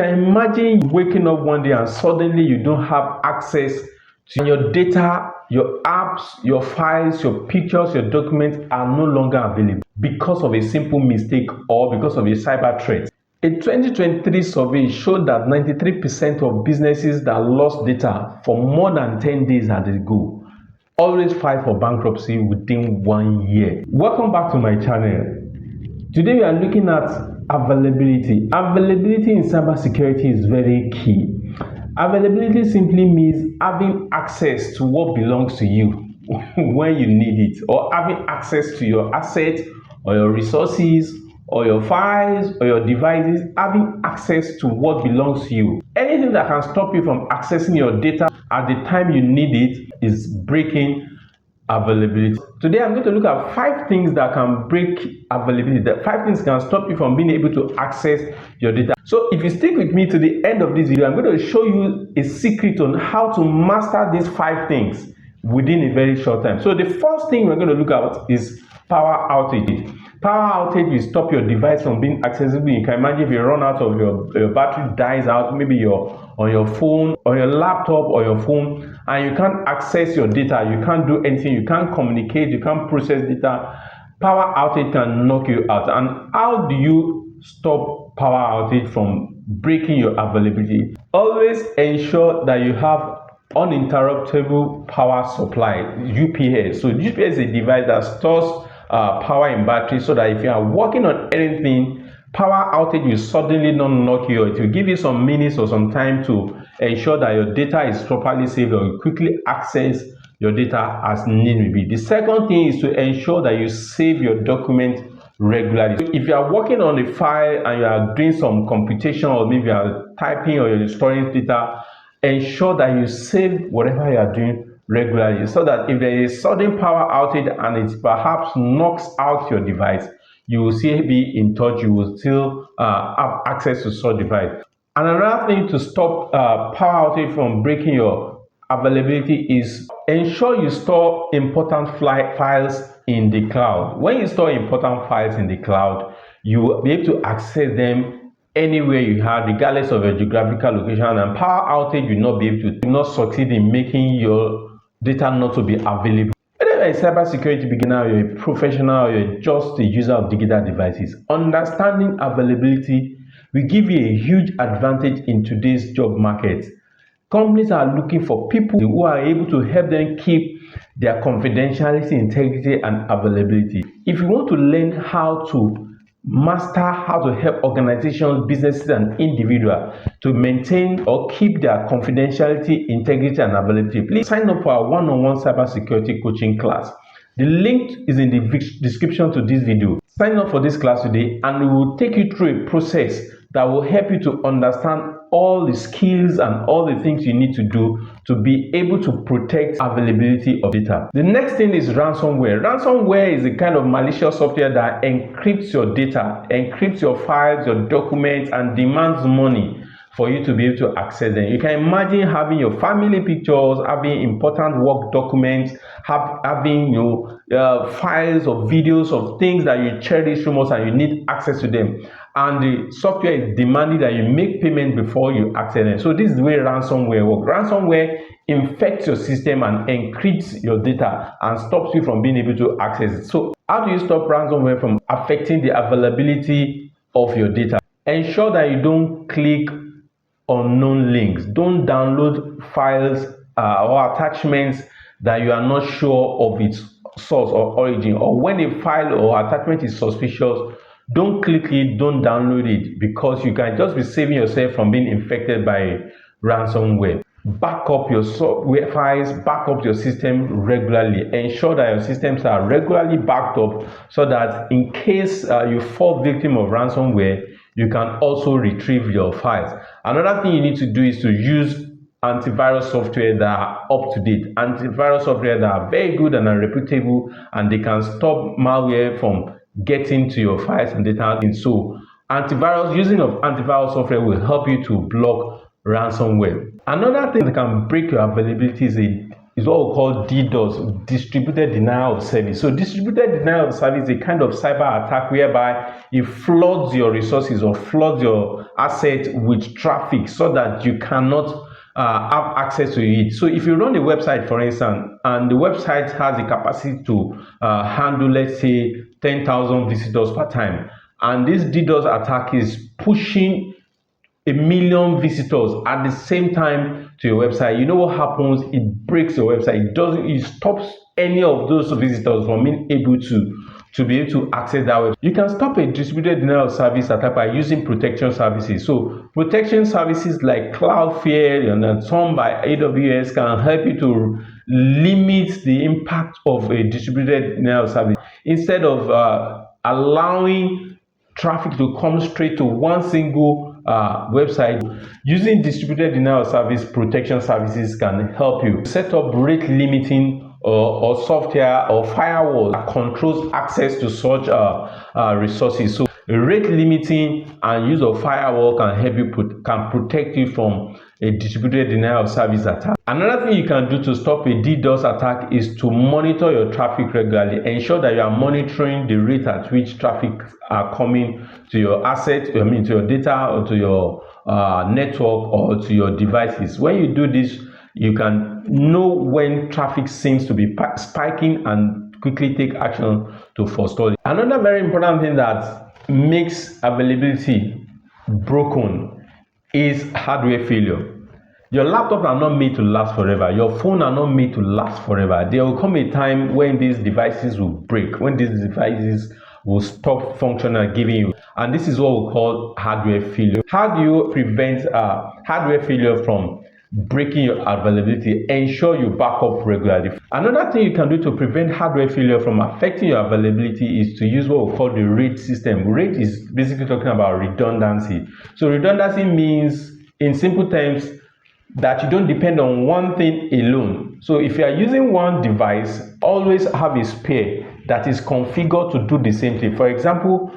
Imagine waking up one day and suddenly you don't have access to your data, your apps, your files, your pictures, your documents are no longer available because of a simple mistake or because of a cyber threat. A 2023 survey showed that 93% of businesses that lost data for more than 10 days at a go always file for bankruptcy within 1 year. Welcome back to my channel. Today we are looking at availability. Availability in cybersecurity is very key. Availability simply means having access to what belongs to you when you need it, or having access to your assets or your resources or your files or your devices, having access to what belongs to you. Anything that can stop you from accessing your data at the time you need it is breaking availability. Today I'm going to look at 5 things that can break availability. The 5 things can stop you from being able to access your data. So if you stick with me to the end of this video, I'm going to show you a secret on how to master these 5 things within a very short time. So the first thing we're going to look at is power outage. Power outage will stop your device from being accessible. You can imagine if you run out of your battery dies out, maybe you're on your phone or your laptop or your phone, and you can't access your data, you can't do anything, you can't communicate, you can't process data. Power outage can knock you out. And how do you stop power outage from breaking your availability? Always ensure that you have uninterruptible power supply, UPS. So UPS is a device that stores power in battery, so that if you are working on anything, power outage will suddenly not knock you out. It will give you some minutes or some time to ensure that your data is properly saved, or you quickly access your data as need may be. The second thing is to ensure that you save your document regularly. So if you are working on a file and you are doing some computation, or maybe you are typing or you're storing data, ensure that you save whatever you are doing regularly, so that if there is a sudden power outage and it perhaps knocks out your device, you will still be in touch, you will still have access to such device. And another thing to stop power outage from breaking your availability is ensure you store important files in the cloud. When you store important files in the cloud, you will be able to access them anywhere you have, regardless of your geographical location, and power outage will not be able to not succeed in making your data not to be available. Whether you're a cybersecurity beginner, or you're a professional, or you're just a user of digital devices, understanding availability will give you a huge advantage in today's job market. Companies are looking for people who are able to help them keep their confidentiality, integrity, and availability. If you want to learn how to master how to help organizations, businesses, and individuals to maintain or keep their confidentiality, integrity, and availability, please sign up for our one-on-one cybersecurity coaching class. The link is in the description to this video. Sign up for this class today, and we will take you through a process that will help you to understand all the skills and all the things you need to do to be able to protect availability of data. The next thing is ransomware. Ransomware is a kind of malicious software that encrypts your data, encrypts your files, your documents, and demands money for you to be able to access them. You can imagine having your family pictures, having important work documents, having files or videos of things that you cherish so much and you need access to them. And the software is demanding that you make payment before you access them. So this is the way ransomware works. Ransomware infects your system and encrypts your data and stops you from being able to access it. So how do you stop ransomware from affecting the availability of your data? Ensure that you don't click unknown links. Don't download files or attachments that you are not sure of its source or origin, or when a file or attachment is suspicious, don't click it, don't download it, because you can just be saving yourself from being infected by ransomware. Back up your software files, back up your system regularly. Ensure that your systems are regularly backed up, so that in case you fall victim of ransomware, you can also retrieve your files. Another thing you need to do is to use antivirus software that are up to date, antivirus software that are very good and are reputable, and they can stop malware from getting to your files and data. And so using of antivirus software will help you to block ransomware. Another thing that can break your availability is what we call DDoS, distributed denial of service. So distributed denial of service is a kind of cyber attack whereby it floods your resources or floods your asset with traffic so that you cannot have access to it. So if you run a website, for instance, and the website has the capacity to handle, let's say, 10,000 visitors per time, and this DDoS attack is pushing 1 million visitors at the same time to your website, you know what happens? It breaks your website. It stops any of those visitors from being able to be able to access that website. You can stop a distributed denial of service attack by using protection services. So protection services like Cloudflare and some by AWS can help you to limit the impact of a distributed denial of service instead of allowing traffic to come straight to one single website. Using distributed denial of service protection services can help you set up rate limiting or software or firewall that controls access to such resources. So rate limiting and use of firewall can help you can protect you from a distributed denial of service attack. Another thing you can do to stop a DDoS attack is to monitor your traffic regularly. Ensure that you are monitoring the rate at which traffic are coming to your asset, to your data or to your network or to your devices. When you do this, you can know when traffic seems to be spiking and quickly take action to forestall it. Another very important thing that makes availability broken is hardware failure. Your laptop are not made to last forever. Your phone are not made to last forever. There will come a time when these devices will break, when these devices will stop functioning giving you. And this is what we call hardware failure. How do you prevent hardware failure from breaking your availability? Ensure you back up regularly. Another thing you can do to prevent hardware failure from affecting your availability is to use what we call the RAID system. RAID is basically talking about redundancy. So redundancy means, in simple terms, that you don't depend on one thing alone. So if you are using one device, always have a spare that is configured to do the same thing. For example,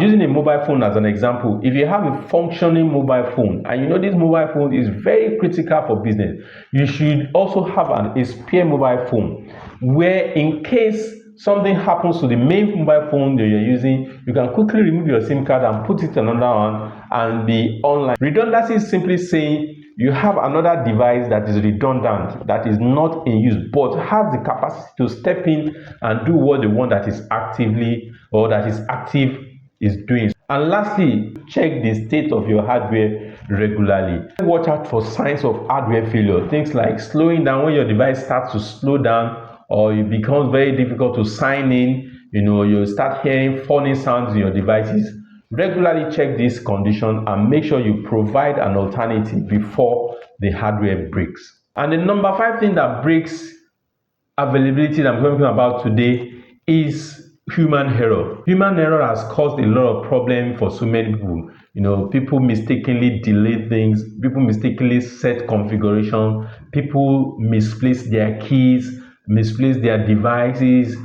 using a mobile phone as an example, if you have a functioning mobile phone and you know this mobile phone is very critical for business, you should also have a spare mobile phone where, in case something happens to the main mobile phone that you're using, you can quickly remove your SIM card and put it on another one and be online. Redundancy is simply saying you have another device that is redundant, that is not in use, but has the capacity to step in and do what the one that is actively or that is active is doing. And lastly, check the state of your hardware regularly. Watch out for signs of hardware failure. Things like slowing down. When your device starts to slow down or it becomes very difficult to sign in, you start hearing funny sounds in your devices. Regularly check this condition and make sure you provide an alternative before the hardware breaks. And the number 5 thing that breaks availability that I'm talking about today is human error. Human error has caused a lot of problem for so many people. People mistakenly delete things, people mistakenly set configuration, people misplace their keys, misplace their devices,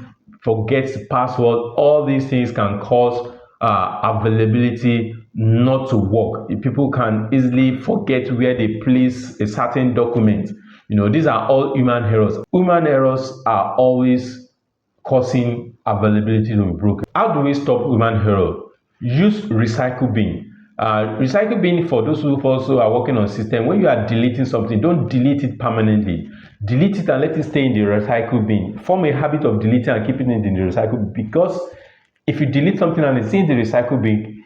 forget the password. All these things can cause availability not to work. People can easily forget where they place a certain document. These are all human errors. Human errors are always causing availability to be broken. How do we stop human error? Use recycle bin. Recycle bin, for those who also are working on system, when you are deleting something, don't delete it permanently. Delete it and let it stay in the recycle bin. Form a habit of deleting and keeping it in the recycle bin, because if you delete something and it's in the recycle bin,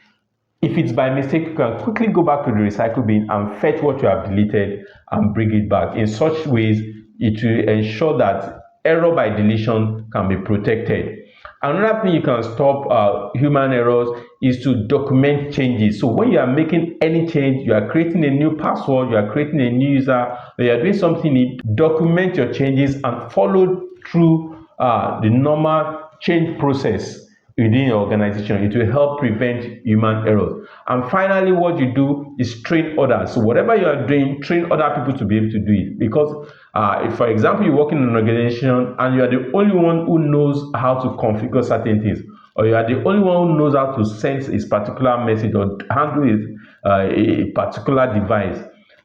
if it's by mistake, you can quickly go back to the recycle bin and fetch what you have deleted and bring it back. In such ways, it will ensure that error by deletion can be protected. Another thing you can stop human errors is to document changes. So when you are making any change, you are creating a new password, you are creating a new user, or you are doing something new, document your changes and follow through the normal change process within your organization. It will help prevent human errors. And finally, what you do is train others. So whatever you are doing, train other people to be able to do it. Because if, for example, you work in an organization and you are the only one who knows how to configure certain things, or you are the only one who knows how to send a particular message or handle a particular device,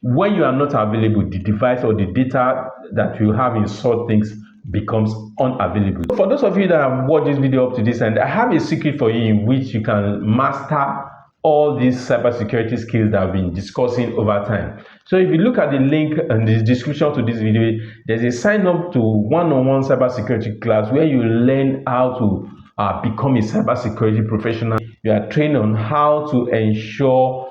When you are not available, the device or the data that you have in such things becomes unavailable. For those of you that have watched this video up to this end, I have a secret for you in which you can master all these cybersecurity skills that I've been discussing over time. So if you look at the link in the description to this video, there's a sign up to one-on-one cybersecurity class where you learn how to become a cybersecurity professional. You are trained on how to ensure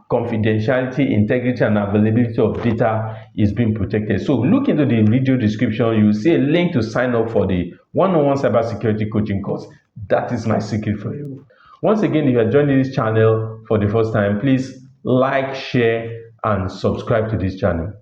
confidentiality, integrity, and availability of data is being protected. So look into the video description. You will see a link to sign up for the one-on-one cybersecurity coaching course. That is my secret for you. Once again, if you are joining this channel for the first time, please like, share, and subscribe to this channel.